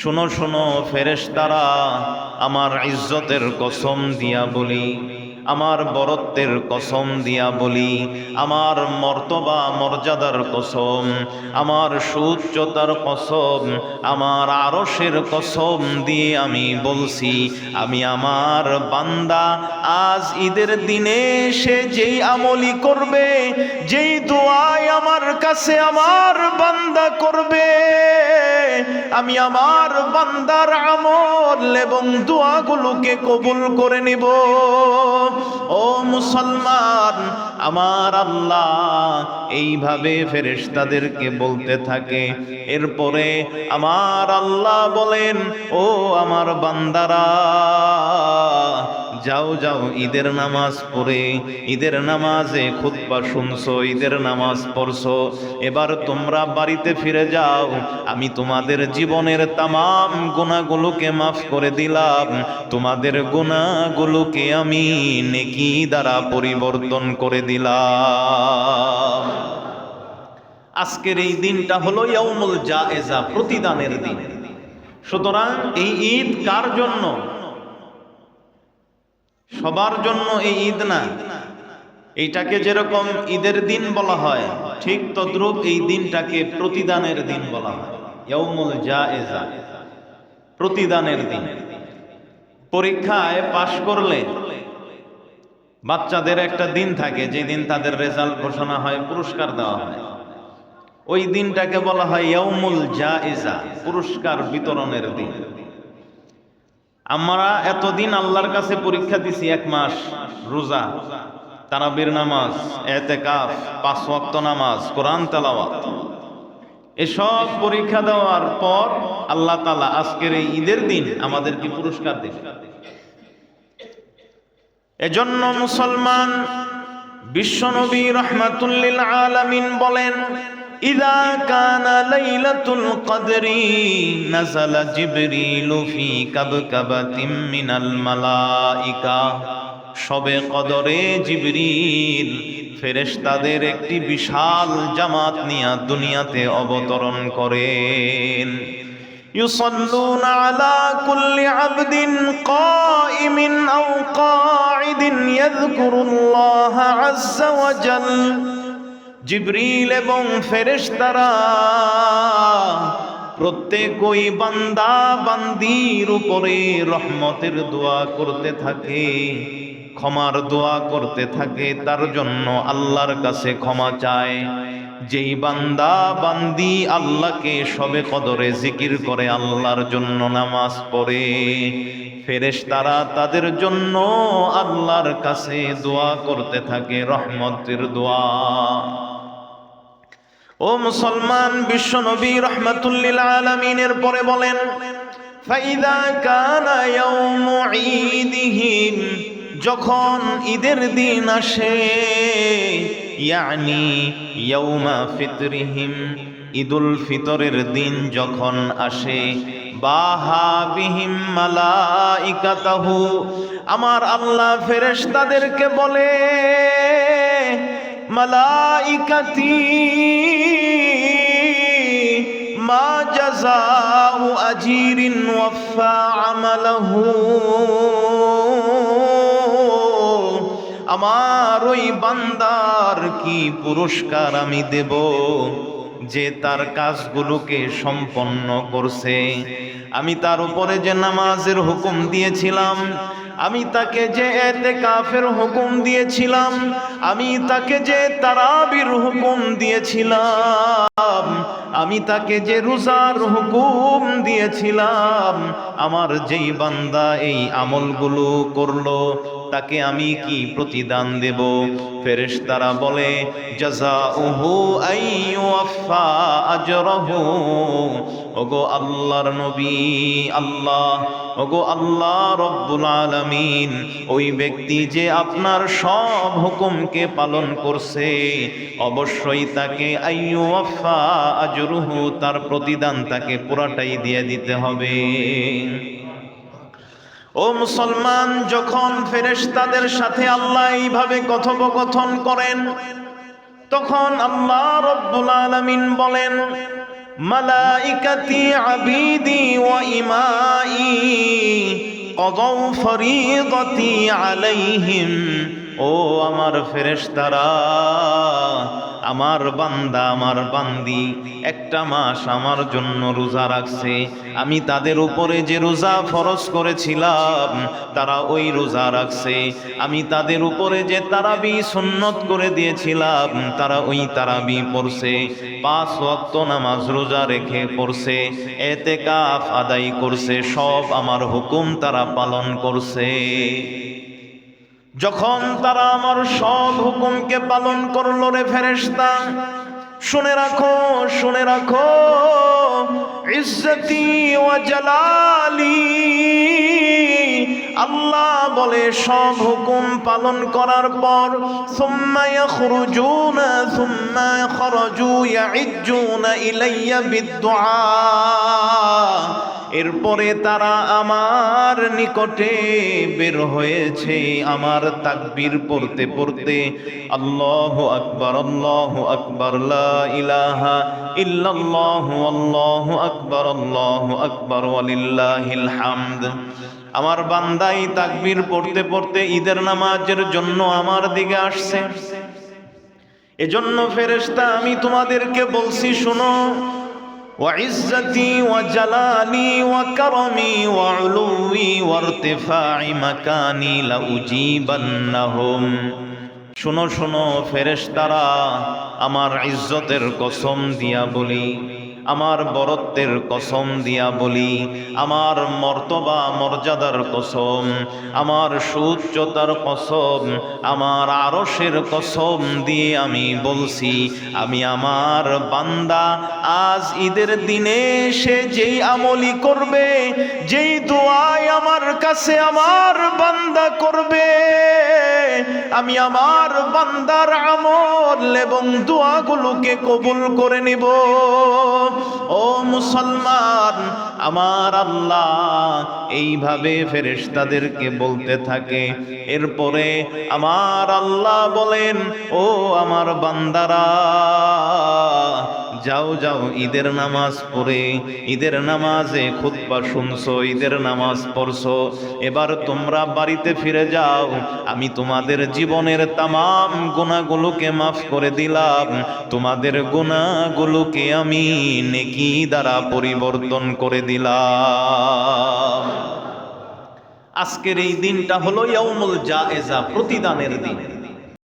শোনো শোনো ফেরেশতারা, আমার ইজ্জতের কসম দিয়া বলি, আমার বরত্বের কসম দিয়া বলি, আমার মর্তবা মর্যাদার কসম, আমার সুউচ্চতার কসম, আমার আরশের কসম দিয়ে আমি বলছি, আমি আমার বান্দা আজ ঈদের দিনে সে যেই আমলি করবে, যেই দোয়াই আমার কাছে আমার বান্দা করবে, আমি আমার বান্দার আমল এবং দোয়াগুলোকে কবুল করে নিব। ও মুসলমান, আমার আল্লাহ এইভাবে ফেরেশতাদেরকে বলতে থাকে। এরপরে আমার আল্লাহ বলেন, ও আমার বান্দারা, যাও যাও ঈদের নামাজ পড়ে, ঈদের নামাজে খুতবা শুনছো, ঈদের নামাজ পড়ছো, এবার তোমরা বাড়িতে ফিরে যাও। আমি তোমাদের জীবনের তামাম গুনাহগুলোকে মাফ করে দিলাম, তোমাদের গুনাহগুলোকে আমি নেকি দ্বারা পরিবর্তন করে দিলাম। আজকের এই দিনটা হলো ইয়াউমুল জায়েজা, প্রতিদানের দিন। সুতরাং এই ঈদ কার জন্য? সবার জন্য এই ঈদ না। এইটাকে যেরকম ঈদের দিন বলা হয়, ঠিক তদ্রূপ এই দিনটাকে প্রতিদানের দিন বলা হয়। ইয়াউমুল জায়েজা, প্রতিদানের দিন। পরীক্ষায় পাশ করলে বাচ্চাদের একটা দিন থাকে, যেদিন তাদের রেজাল্ট ঘোষণা হয়, পুরস্কার দেওয়া হয়। ওই দিনটাকে বলা হয় ইয়াউমুল জায়েজা, পুরস্কার বিতরণের দিন। আমরা এতদিন আল্লাহর কাছে পরীক্ষা দিছি, 1 মাস রোজা, তারাবির নামাজ, ইতিকাফ, 5 ওয়াক্ত নামাজ, কোরআন তেলাওয়াত, এসব পরীক্ষা দেওয়ার পর আল্লাহ তাআলা আজকের এই ঈদের দিন আমাদেরকে পুরস্কার দেন। এজন্য মুসলমান, বিশ্বনবী রাহমাতুল লিল আলামিন বলেন, ইযা কানা লাইলাতুল কদরি নাযালা জিবরিলু ফি কাবকাবাতিম মিনাল মালাইকা। শবে কদরে জিবরিল ফেরেশতাদের একটি বিশাল জামাত নিয়ে দুনিয়াতে অবতরণ করেন। ইউসাল্লুনা আলা কুল্লি আবদিন কাইমিন আও কাঈদিন ইয়াযকুরুল্লাহা আযজা ওয়া জাল। জিবরিল এবং ফেরেশতারা প্রত্যেকই বান্দা বান্দির উপরে রহমতের দোয়া করতে থাকে, ক্ষমার দোয়া করতে থাকে, তার জন্য আল্লাহর কাছে ক্ষমা চায়। যেই বান্দা বান্দি আল্লাহকে শবে কদরে জিকির করে, আল্লাহর জন্য নামাজ পড়ে, ফেরেশতারা তাদের জন্য আল্লাহর কাছে দোয়া করতে থাকে, রহমতের দোয়া। ও মুসলমান, বিশ্বনবী রাহমাতুল লিল আলামিনের পরে বলেন, ফাইদা কানা ইয়াউমু ঈদিহিম, যখন ঈদের দিন আসে, ইয়ানি ইয়াউমা ফিতরিহিম, ঈদুল ফিতরের দিন যখন আসে, বাহা বিহিম মালাইকাতাহু, আমার আল্লাহ ফেরেশতাদেরকে বলে, মালাইকাতি মা জাযাউ আজিরিন ওয়াফা আমালাহু, আমার ওই বান্দার কি পুরস্কার আমি দেব যে তার কাজগুলোকে সম্পন্ন করছে। আমি তার উপরে যে নামাজের হুকুম দিয়েছিলাম, আমি তাকে যে ইতিকাফের হুকুম দিয়েছিলাম, আমি তাকে যে তারাবির হুকুম দিয়েছিলাম, আমি তাকে যে রোজার হুকুম দিয়েছিলাম, আমার যেই বান্দা এই আমলগুলো করলো তাকে আমি কি প্রতিদান দেব? ফেরেশতারা বলে, জাযাউহু আইয়ুফা আজরাহু। ওগো আল্লাহর নবী, ওগো আল্লাহ রব্বুল আলামিন, ওই ব্যক্তি যে আপনার সব হুকুমকে পালন করছে, অবশ্যই তাকে আইয়ুফা আজরুহু, তার প্রতিদান তাকে পুরাটাই দিয়ে দিতে হবে। ও মুসলমান, যখন ফেরেশতাদের সাথে আল্লাহ এইভাবে কথোপকথন করেন, তখন আল্লাহ রব্বুল আলামিন বলেন, মালাইকাতি আবিদি ওয়া ইমাই কদাউ ফরিদতি আলাইহিম। ও আমার ফেরেশতারা, আমার বান্দা আমার বান্দি একটা মাস আমার জন্য রোজা রাখছে, আমি তাদের উপরে যে রোজা ফরজ করেছিলাম তারা ওই রোজা রাখছে। আমি তাদের উপরে যে তারাবি সুন্নত করে দিয়েছিলাম তারা ওই তারাবি পড়ছে। 5 ওয়াক্ত নামাজ রোজা রেখে পড়ছে, ইতিকাফ আদায় করছে, সব আমার হুকুম তারা পালন করছে। যখন তারা আমার সব হুকুমকে পালন করলো রে ফেরেশতা, শুনে রাখো শুনে রাখো, ইজ্জতি ওয়া জালালি, আল্লাহ বলে সব হুকুম পালন করার পর সুম্মা ইয়াখরুজুনা সুম্মা খরাজু ইয়াইজ্জুনা ইলাইয়া বিদ্দুআ, এরপরে তারা আমার নিকটে বের হয়েছে আমার তাকবীর পড়তে পড়তে, আল্লাহু আকবার আল্লাহু আকবার, লা ইলাহা ইল্লাল্লাহু আল্লাহু আকবার ওয়ালিল্লাহিল হামদ। আমার বান্দাই তাকবীর পড়তে পড়তে ঈদের নামাজের জন্য আমার দিকে আসছে। এজন্য ফেরেশতা আমি তোমাদেরকে বলছি, শুনো, وعزتي وجلالي وكرمي وعلوي وارتفاع مكاني لأجيبنهم। শুনো শুনো ফেরেশতারা, আমার ইজ্জতের কসম দিয়া বলি, আমার বরত্বের কসম দিয়া বলি, আমার মর্তবা মর্যাদার কসম, আমার সুউচ্চতার কসম, আমার আরশের কসম দিয়ে আমি বলছি, আমি আমার বান্দা আজ ঈদের দিনে সে যেই আমলি করবে, যেই দোয়াই আমার কাছে আমার বান্দা করবে, আমি আমার বান্দার আমল এবং দোয়াগুলোকে কবুল করে নিব। ও মুসলমান, আমার আল্লাহ এইভাবে ফেরেশতাদেরকে বলতে থাকে। এরপরে আমার আল্লাহ বলেন, ও আমার বান্দারা, যাও যাও ঈদের নামাজ পড়ে, ঈদের নামাজে খুতবা শুনছো, ঈদের নামাজ পড়ছো, এবার তোমরা বাড়িতে ফিরে যাও, আমি তোমাদের জীবনের তামাম গুনাহগুলোকে মাফ করে দিলাম, তোমাদের গুনাহগুলোকে আমি নেকি দ্বারা পরিবর্তন করে দিলাম। আজকের এই দিনটা হলো ইয়াউমুল জায়েজা, প্রতিদানের দিন।